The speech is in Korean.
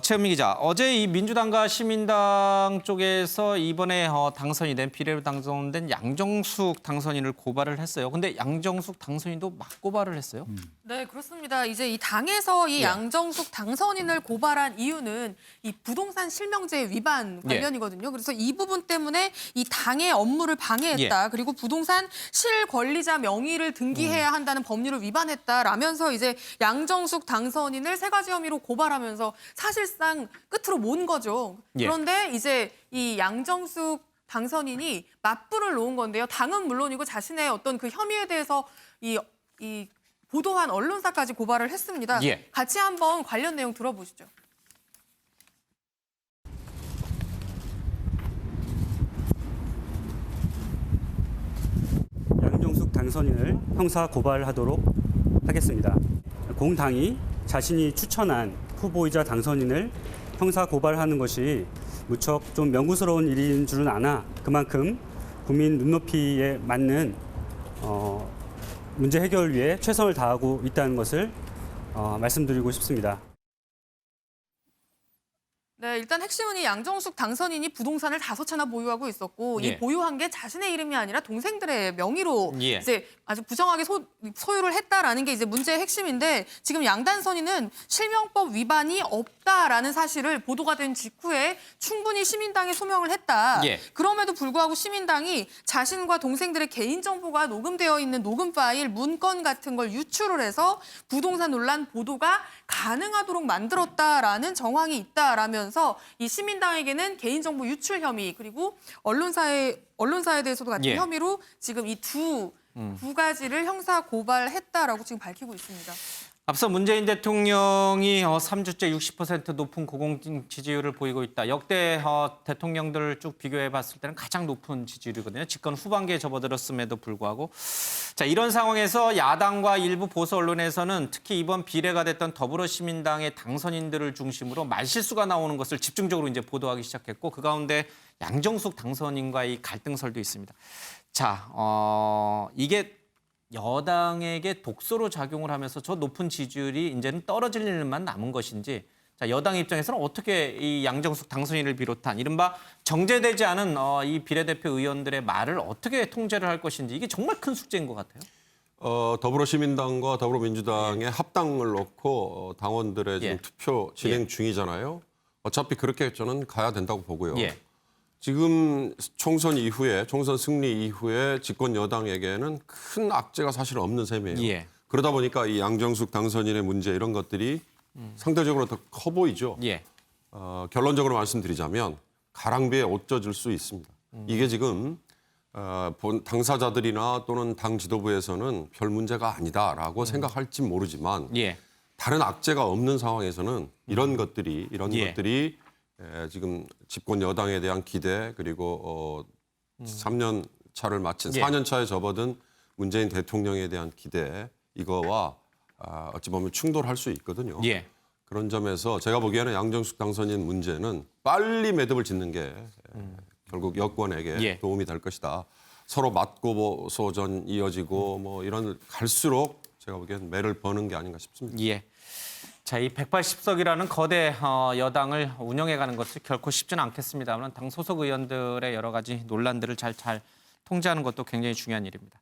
최은미 기자, 어제 이 민주당과 시민당 쪽에서 이번에 당선이 된 비례로 당선된 양정숙 당선인을 고발을 했어요. 근데 양정숙 당선인도 맞고발을 했어요. 네, 그렇습니다. 이제 이 당에서 이 예. 양정숙 당선인을 고발한 이유는 이 부동산 실명제 위반 관련이거든요. 그래서 이 부분 때문에 이 당의 업무를 방해했다. 그리고 부동산 실권리자 명의를 등기해야 한다는 법률을 위반했다라면서 이제 양정숙 당선인을 세 가지 혐의로 고발하면서 사실상 끝으로 몬 거죠. 예. 그런데 이제 이 양정숙 당선인이 맞불을 놓은 건데요. 당은 물론이고 자신의 어떤 그 혐의에 대해서 이 보도한 언론사까지 고발을 했습니다. 예. 같이 한번 관련 내용 들어보시죠. 양정숙 당선인을 형사 고발하도록 하겠습니다. 공당이 자신이 추천한 후보이자 당선인을 형사 고발하는 것이 무척 좀 명구스러운 일인 줄은 아나 그만큼 국민 눈높이에 맞는 문제 해결을 위해 최선을 다하고 있다는 것을 말씀드리고 싶습니다. 네, 일단 핵심은 이 양정숙 당선인이 부동산을 5채나 보유하고 있었고 예. 이 보유한 게 자신의 이름이 아니라 동생들의 명의로 예. 이제 아주 부정하게 소유를 했다라는 게 이제 문제의 핵심인데 지금 양 당선인은 실명법 위반이 없다라는 사실을 보도가 된 직후에 충분히 시민당에 소명을 했다. 예. 그럼에도 불구하고 시민당이 자신과 동생들의 개인정보가 녹음되어 있는 녹음 파일, 문건 같은 걸 유출을 해서 부동산 논란 보도가 가능하도록 만들었다라는 정황이 있다라면서 이 시민당에게는 개인정보 유출 혐의 그리고 언론사에 대해서도 같은 예. 혐의로 지금 이 두 가지를 형사 고발했다라고 지금 밝히고 있습니다. 앞서 문재인 대통령이 3주째 60% 높은 고공 지지율을 보이고 있다. 역대 대통령들을 쭉 비교해 봤을 때는 가장 높은 지지율이거든요. 집권 후반기에 접어들었음에도 불구하고. 자, 이런 상황에서 야당과 일부 보수 언론에서는 특히 이번 비례가 됐던 더불어시민당의 당선인들을 중심으로 말실수가 나오는 것을 집중적으로 이제 보도하기 시작했고 그 가운데 양정숙 당선인과의 갈등설도 있습니다. 자, 이게 여당에게 독소로 작용을 하면서 저 높은 지지율이 이제는 떨어질 일만 남은 것인지 자, 여당 입장에서는 어떻게 이 양정숙 당선인을 비롯한 이른바 정제되지 않은 이 비례대표 의원들의 말을 어떻게 통제를 할 것인지 이게 정말 큰 숙제인 것 같아요. 더불어시민당과 더불어민주당의 합당을 놓고 당원들의 지금 투표 진행 중이잖아요. 어차피 그렇게 저는 가야 된다고 보고요. 예. 지금 총선 승리 이후에 집권 여당에게는 큰 악재가 사실 없는 셈이에요. 예. 그러다 보니까 이 양정숙 당선인의 문제 이런 것들이 상대적으로 더 커 보이죠. 예. 결론적으로 말씀드리자면 가랑비에 옷 젖을 수 있습니다. 이게 지금 당사자들이나 또는 당 지도부에서는 별 문제가 아니다라고 생각할지 모르지만 예. 다른 악재가 없는 상황에서는 이런 것들이 예. 지금 집권 여당에 대한 기대 그리고 3년 차를 마친 예. 4년 차에 접어든 문재인 대통령에 대한 기대 이거와 어찌 보면 충돌할 수 있거든요. 예. 그런 점에서 제가 보기에는 양정숙 당선인 문제는 빨리 매듭을 짓는 게 결국 여권에게 예. 도움이 될 것이다. 서로 맞고보소전 이어지고 뭐 이런 갈수록 제가 보기엔 매를 버는 게 아닌가 싶습니다. 예. 자, 이 180석이라는 거대 여당을 운영해가는 것이 결코 쉽지는 않겠습니다만 당 소속 의원들의 여러 가지 논란들을 잘 통제하는 것도 굉장히 중요한 일입니다.